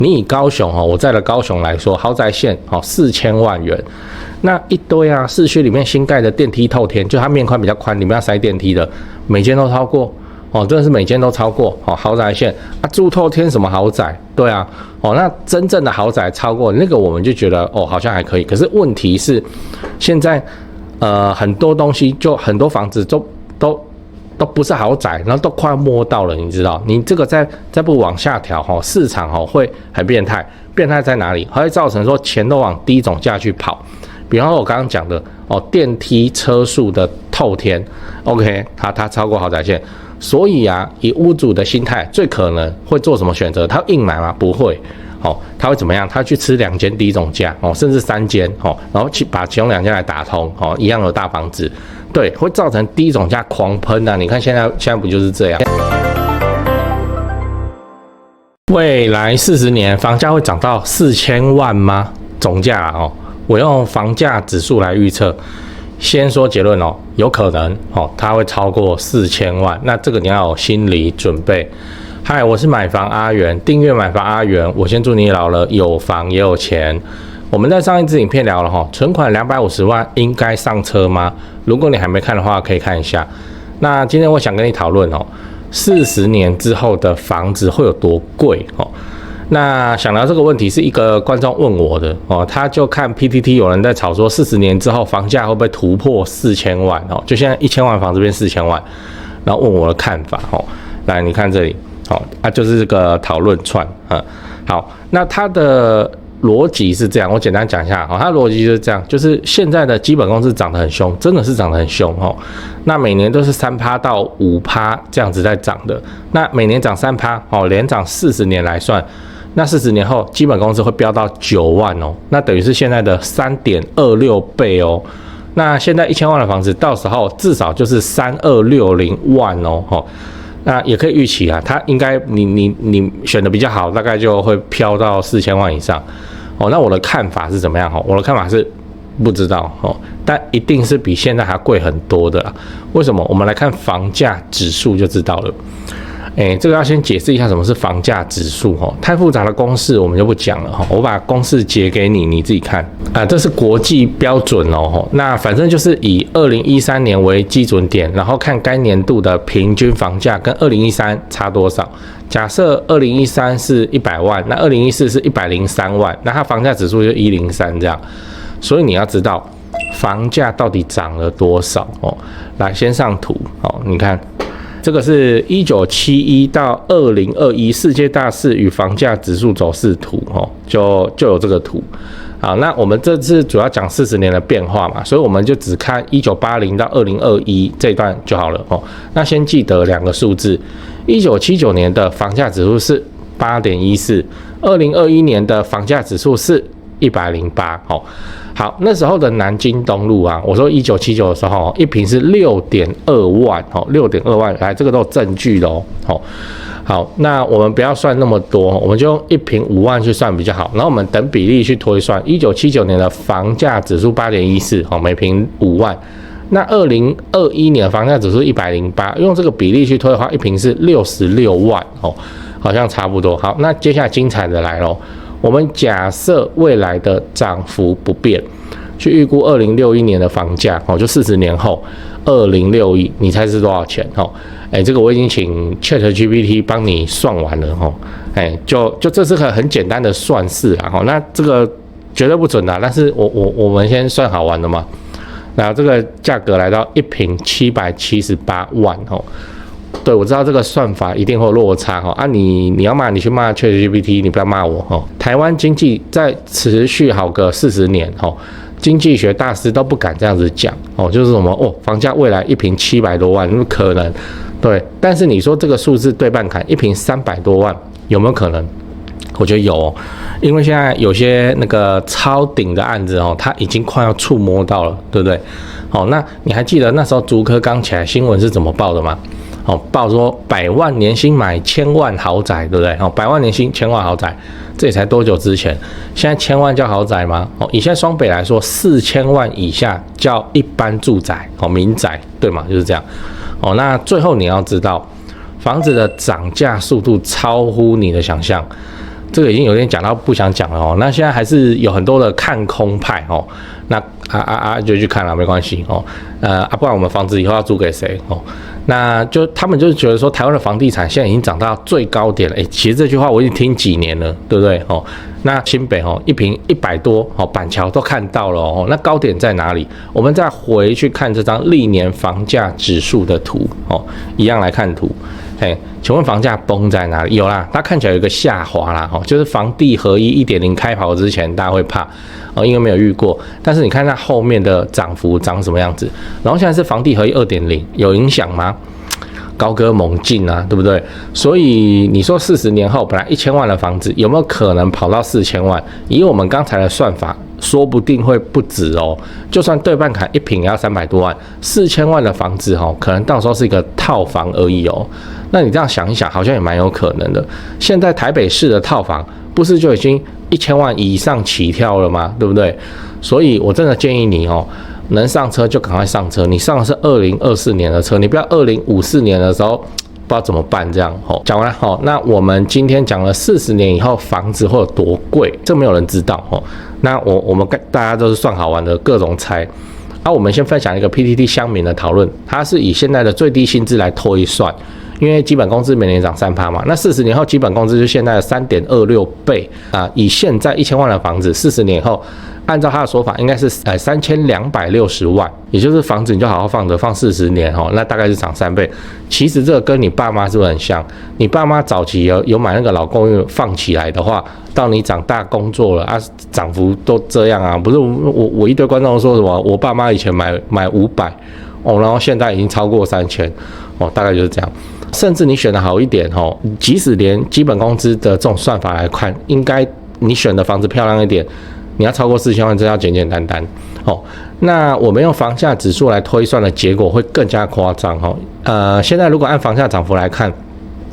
你以高雄我在的高雄来说，豪宅线4000万元，那一堆啊，市区里面新盖的电梯透天，就它面宽比较宽，里面要塞电梯的，每间都超过真的是每间都超过豪宅线啊，住透天什么豪宅？对啊，那真正的豪宅超过那个，我们就觉得好像还可以。可是问题是，现在很多东西就很多房子都不是豪宅，然后都快要摸到了，你知道？你这个再不往下调市场会很变态。变态在哪里？它会造成说钱都往低总价去跑。比方说我刚刚讲的电梯车速的透天 ，OK， 它超过豪宅线，所以啊，以屋主的心态，最可能会做什么选择？他硬买吗？不会。他会怎么样？他去吃2间低总价甚至3间然后去把其中2间来打通一样的大房子，对，会造成低总价狂喷啊！你看现在不就是这样？未来40年房价会涨到4000万吗？总价我用房价指数来预测，先说结论有可能它会超过4000万，那这个你要有心理准备。嗨，我是买房阿元，订阅买房阿元，我先祝你老了有房也有钱。我们在上一支影片聊了存款250万应该上车吗？如果你还没看的话，可以看一下。那今天我想跟你讨论40年之后的房子会有多贵那想聊这个问题是一个观众问我的他就看 PTT 有人在吵说40年之后房价会不会突破4000万就现在1000万房子变4000万，然后问我的看法来你看这里就是这个讨论串好，那它的逻辑是这样，我简单讲一下它的逻辑就是这样，就是现在的基本工资涨得很凶，真的是涨得很凶那每年都是3%到5%这样子在涨的，那每年涨3%连涨40年来算，那40年后基本工资会飙到9万那等于是现在的3.26倍那现在1000万的房子，到时候至少就是3260万那也可以预期它应该你选的比较好，大概就会飘到4000万以上那我的看法是怎么样我的看法是不知道但一定是比现在还贵很多的啦。为什么？我们来看房价指数就知道了。这个要先解释一下什么是房价指数太复杂的公式我们就不讲了我把公式截给你，你自己看这是国际标准那反正就是以2013年为基准点，然后看该年度的平均房价跟2013差多少。假设2013是100万，那2014是103万，那它房价指数就103这样。所以你要知道房价到底涨了多少来，先上图你看。这个是1971到2021世界大势与房价指数走势图就有这个图。好，那我们这次主要讲40年的变化嘛，所以我们就只看1980到2021这一段就好了那先记得2个数字，1979年的房价指数是8.14，2021年的房价指数是108好，那时候的南京东路我说1979的时候一坪是6.2万6.2万，来这个都有证据的好，那我们不要算那么多，我们就用一坪5万去算比较好，然后我们等比例去推算。1979年的房价指数8.14每坪5万，那2021年的房价指数108，用这个比例去推的话，一坪是66万好像差不多。好，那接下来精彩的来咯，我们假设未来的涨幅不变，去预估2061年的房价就40年后2061，你猜是多少钱这个我已经请 ChatGPT 帮你算完了就这是个很简单的算式那这个绝对不准但是我们先算好玩的嘛。那这个价格来到一坪778万对，我知道这个算法一定会有落差你要骂你去骂 ChatGPT， 你不要骂我台湾经济再持续好个40年经济学大师都不敢这样子讲就是什么房价未来一坪700多万，那可能对，但是你说这个数字对半砍，一坪300多万有没有可能？我觉得有因为现在有些那个超顶的案子它已经快要触摸到了，对不对？那你还记得那时候竹科刚起来新闻是怎么报的吗？报说100万年薪买1000万豪宅，对不对？100万年薪1000万豪宅，这也才多久之前？现在1000万叫豪宅吗？以现在双北来说，4000万以下叫一般住宅，民宅，对吗？就是这样。那最后你要知道，房子的涨价速度超乎你的想象。这个已经有点讲到不想讲了哦。那现在还是有很多的看空派哦，那就去看了，没关系哦。不然我们房子以后要租给谁哦？那就他们就是觉得说，台湾的房地产现在已经涨到最高点了。其实这句话我已经听几年了，对不对哦？那新北哦，一坪100多哦，板桥都看到了哦。那高点在哪里？我们再回去看这张历年房价指数的图哦，一样来看图。请问房价崩在哪里？有啦，它看起来有一个下滑啦，就是房地合一 1.0 开跑之前，大家会怕因为没有遇过。但是你看它后面的涨幅长什么样子？然后现在是房地合一 2.0， 有影响吗？高歌猛进啊，对不对？所以你说40年后，本来1000万的房子有没有可能跑到4000万？以我们刚才的算法，说不定会不止哦。就算对半砍一坪也要300多万，4000万的房子可能到时候是一个套房而已哦。那你这样想一想，好像也蛮有可能的。现在台北市的套房不是就已经1000万以上起跳了吗？对不对？所以我真的建议你能上车就赶快上车。你上的是2024年的车，你不要2054年的时候不知道怎么办这样。讲完了那我们今天讲了40年以后房子会有多贵，这没有人知道那我们大家都是算好玩的，各种猜。我们先分享一个 PTT 乡民的讨论，它是以现在的最低薪资来推算。因为基本工资每年涨3%嘛，那40年后基本工资就现在的3.26倍以现在1000万的房子，40年后，按照他的说法，应该是3260万，也就是房子你就好好放着，放40年那大概是涨3倍。其实这个跟你爸妈是不是很像？你爸妈早期有买那个老公寓放起来的话，到你长大工作了涨幅都这样啊？不是我一堆观众说什么，我爸妈以前买500然后现在已经超过3000大概就是这样。甚至你选的好一点即使连基本工资的这种算法来看，应该你选的房子漂亮一点，你要超过4000万，真要简简单单那我们用房价指数来推算的结果会更加夸张现在如果按房价涨幅来看，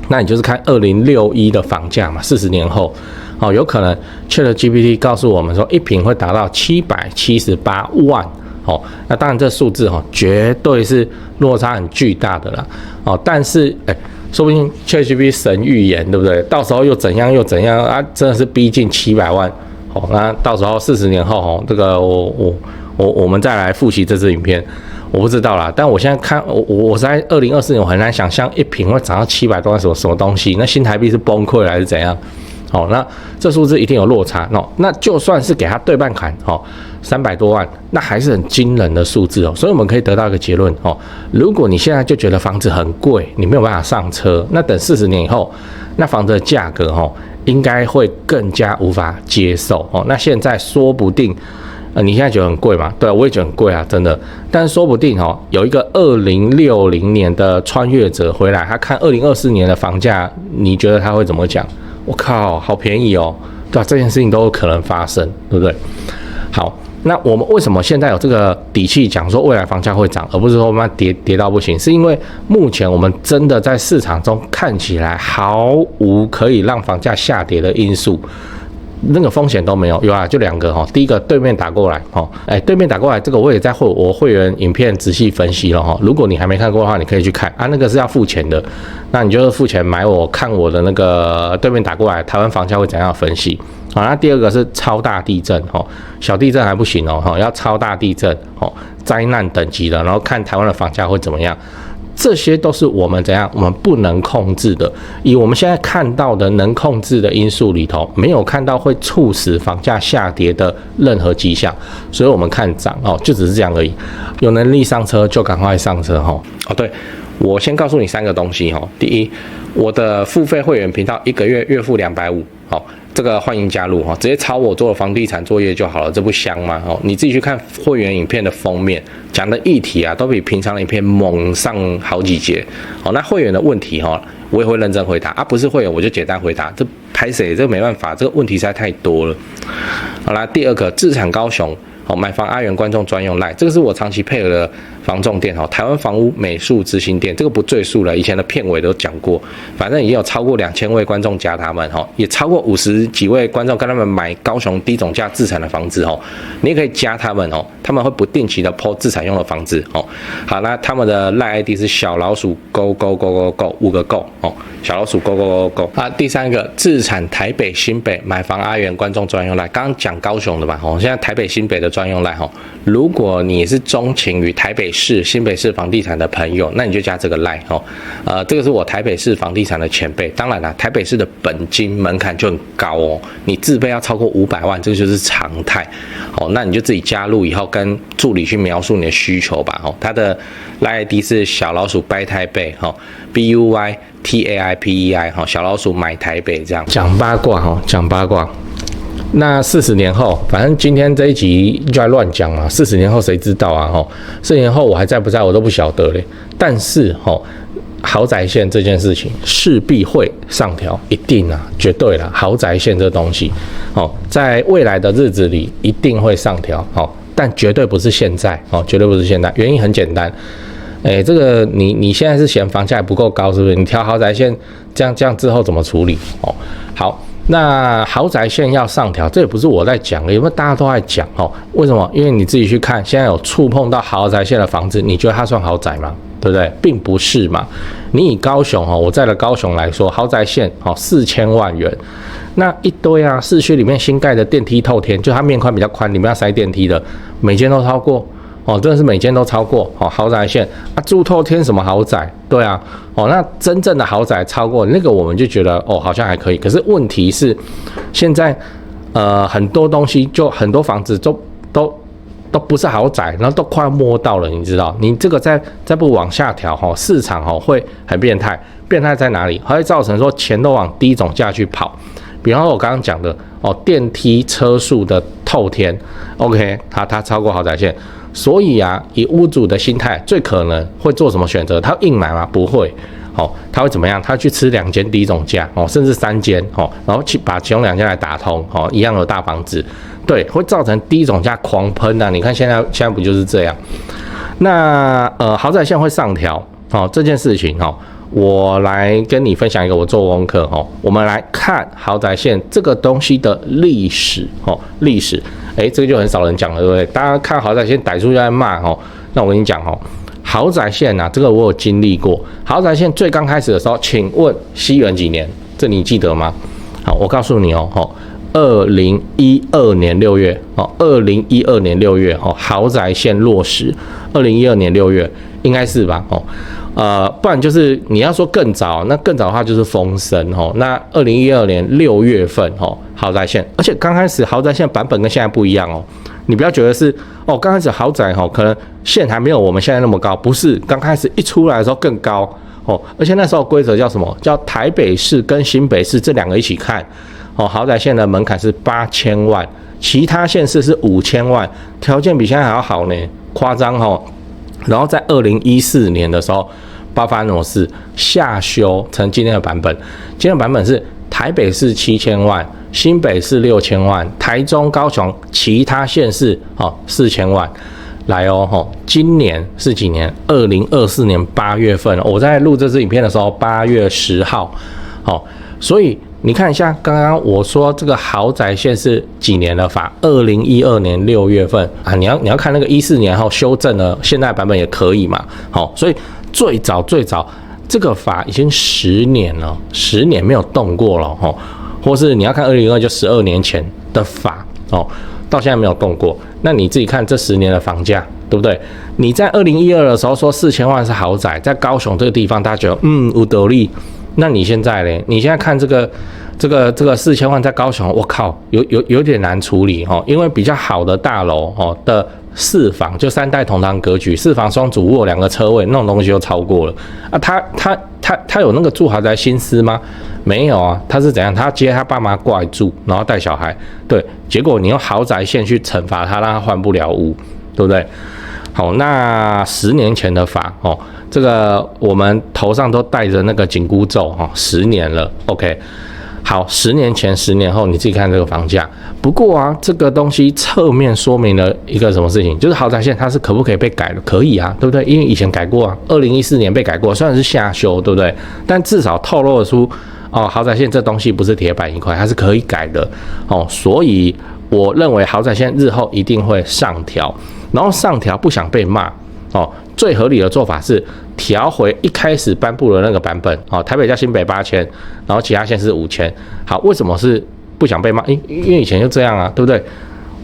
那你就是看2061的房价嘛，40年后有可能 ChatGPT 告诉我们说一坪会达到778万那当然这数字绝对是落差很巨大的啦但是说不定 ChatGPT 神预言，对不对？到时候又怎样真的是逼近700万那到时候40年后这个我们再来复习这支影片，我不知道啦。但我现在看我在2024年我很难想象一坪会涨到700多万什么东西，那新台币是崩溃了还是怎样？那这数字一定有落差那就算是给他对半砍300多万，那还是很惊人的数字所以我们可以得到一个结论如果你现在就觉得房子很贵，你没有办法上车，那等40年以后，那房子的价格应该会更加无法接受那现在说不定你现在觉得很贵嘛？对，我也觉得很贵啊，真的。但是说不定有一个2060年的穿越者回来，他看2024年的房价，你觉得他会怎么讲？我靠，好便宜对吧？这件事情都有可能发生，对不对？好，那我们为什么现在有这个底气讲说未来房价会涨，而不是说慢慢跌到不行？是因为目前我们真的在市场中看起来毫无可以让房价下跌的因素。那个风险都没有，有啊，就2个第一个对面打过来对面打过来，这个我也在我会员影片仔细分析了如果你还没看过的话，你可以去看那个是要付钱的，那你就是付钱买看我的那个对面打过来台湾房价会怎样分析那第二个是超大地震小地震还不行要超大地震灾难等级的，然后看台湾的房价会怎么样。这些都是我们我们不能控制的。以我们现在看到的能控制的因素里头，没有看到会促使房价下跌的任何迹象，所以我们看涨就只是这样而已。有能力上车就赶快上车对，我先告诉你3个东西第一，我的付费会员频道1个月月付250这个欢迎加入直接抄我做的房地产作业就好了，这不香吗你自己去看会员影片的封面，讲的议题都比平常的影片猛上好几节那会员的问题我也会认真回答不是会员我就简单回答，这拍谁这没办法，这个问题实在太多了。好啦，第二个自产高雄买房阿元观众专用 LINE， 这个是我长期配合的房仲店台湾房屋美术执行店，这个不赘述了，以前的片尾都讲过，反正也有超过2000位观众加他们也超过50几位观众跟他们买高雄低总价自产的房子你也可以加他们他们会不定期的 po 自产用的房子好，那他们的 LINE ID 是小老鼠勾勾勾勾勾5个勾小老鼠勾勾勾勾勾。第三个自产台北新北买房阿元观众专用 LINE， 刚刚讲高雄的嘛现在台北新北的专用 LINE如果你是钟情于台北市新北市房地产的朋友，那你就加这个 LINE这个是我台北市房地产的前辈，当然啦，台北市的本金门槛就很高你自备要超过500万，这个就是常态那你就自己加入以后跟助理去描述你的需求吧他的 LINE ID 是小老鼠掰台北BUYTAIPEI 小老鼠买台北，这样讲八卦讲八卦。那40年后，反正今天这一集就在乱讲嘛。40年后谁知道啊？40年后我还在不在我都不晓得嘞。但是豪宅线这件事情势必会上调，一定啊，绝对啦。豪宅线这东西在未来的日子里一定会上调但绝对不是现在绝对不是现在。原因很简单，这个你现在是嫌房价还不够高，是不是？你调豪宅线这样之后怎么处理好。那豪宅线要上调，这也不是我在讲，因为大家都在讲为什么？因为你自己去看，现在有触碰到豪宅线的房子，你觉得它算豪宅吗？对不对？并不是嘛。你以高雄我在的高雄来说，豪宅线4000万元，那一堆啊，市区里面新盖的电梯透天，就它面宽比较宽，里面要塞电梯的，每间都超过。真的是每间都超过豪宅线啊，住透天什么豪宅？对啊，那真正的豪宅超过那个，我们就觉得好像还可以。可是问题是，现在很多东西就很多房子都不是豪宅，然后都快要摸到了，你知道？你这个再不往下调市场会很变态。变态在哪里？它会造成说钱都往低总价去跑。比方说我刚刚讲的电梯车速的透天 ，OK， 它超过豪宅线。所以啊，以屋主的心态，最可能会做什么选择？他硬买吗？不会，他会怎么样？他去吃2间低总价，甚至3间，然后去把其中2间来打通，一样的大房子，对，会造成低总价狂喷啊！你看现在不就是这样？那豪宅线会上调，这件事情我来跟你分享一个我做功课我们来看豪宅线这个东西的历史历史，这个就很少人讲了，对不对？大家看豪宅线逮住就在骂那我跟你讲豪宅线啊，这个我有经历过。豪宅线最刚开始的时候，请问西元几年？这你记得吗？好，我告诉你2012年6月2012年6月豪宅线落实，2012年6月应该是吧不然就是你要说更早，那更早的话就是风声那2012年6月份豪宅线，而且刚开始豪宅线版本跟现在不一样你不要觉得是刚开始豪宅可能线还没有我们现在那么高，不是，刚开始一出来的时候更高而且那时候规则叫什么？叫台北市跟新北市这2个一起看豪宅线的门槛是8000万，其他县市是5000万，条件比现在还要好呢，夸张然后在2014年的时候爆发那种事，下修成今天的版本。今天的版本是台北市7000万，新北市6000万，台中、高雄其他县市4000万。来今年是几年？2024年8月份，我在录这支影片的时候8月10号所以你看一下，刚刚我说这个豪宅线是几年的法？2012年6月份啊，你要看那个14年后修正了，现在版本也可以嘛。所以最早这个法已经10年了，10年没有动过了或是你要看2002就12年前的法到现在没有动过。那你自己看这10年的房价，对不对？你在2012的时候说4000万是豪宅，在高雄这个地方，大家觉得有道理。那你现在嘞？你现在看这个4000万在高雄，我靠，有点难处理因为比较好的大楼的4房就3代同堂格局，4房双主卧2个车位那种东西就超过了啊。他有那个住豪宅心思吗？没有啊，他是怎样？他接他爸妈过来住，然后带小孩，对，结果你用豪宅线去惩罚他，让他换不了屋，对不对？好，那10年前的法这个我们头上都戴着那个紧箍咒10年了 ，OK。好，10年前、10年后，你自己看这个房价。不过啊，这个东西侧面说明了一个什么事情，就是豪宅线它是可不可以被改的？可以啊，对不对？因为以前改过啊，2014年被改过，虽然是下修，对不对？但至少透露出哦，豪宅线这东西不是铁板一块，它是可以改的哦。所以我认为豪宅线日后一定会上调，然后上调不想被骂哦。最合理的做法是调回一开始颁布的那个版本哦，台北加新北8000，然后其他县市5000。好，为什么是不想被骂？因为以前就这样啊，对不对？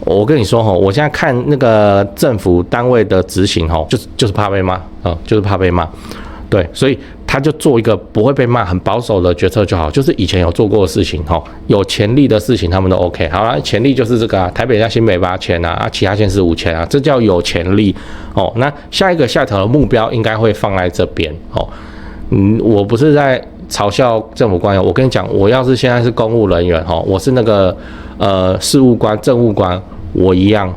我跟你说我现在看那个政府单位的执行就是怕被骂就是怕被骂。对，所以他就做一个不会被骂、很保守的决策就好，就是以前有做过的事情有潜力的事情他们都 OK。好了，潜力就是这个啊，台北加新北8000啊，其他县市5000啊，这叫有潜力哦。那下一个下调的目标应该会放在这边哦。我不是在嘲笑政府官员，我跟你讲，我要是现在是公务人员我是那个事务官、政务官，我一样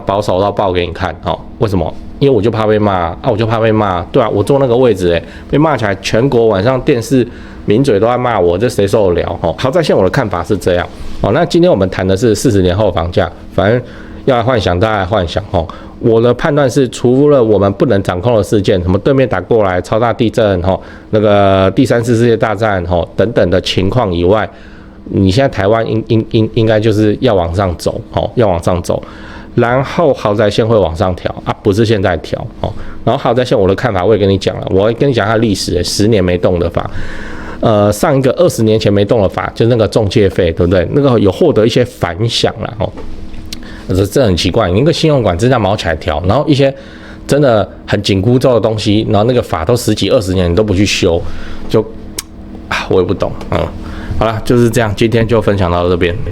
保守到爆给你看为什么？因为我就怕被骂我就怕被骂，对啊，我坐那个位置被骂起来，全国晚上电视名嘴都在骂我，这谁受得了豪宅线我的看法是这样那今天我们谈的是40年后房价，反正要来幻想大家来幻想我的判断是，除了我们不能掌控的事件，什么对面打过来、超大地震那个第3次世界大战等等的情况以外，你现在台湾应该就是要往上走要往上走。然后豪宅线会往上调不是现在调然后豪宅线我的看法我也跟你讲了，我会跟你讲它的历史10年没动的法，上一个20年前没动的法就是那个中介费，对不对？那个有获得一些反响啦这很奇怪，你那个信用管制这样毛起来调，然后一些真的很紧箍咒的东西，然后那个法都10几20年你都不去修，就我也不懂好了，就是这样，今天就分享到这边。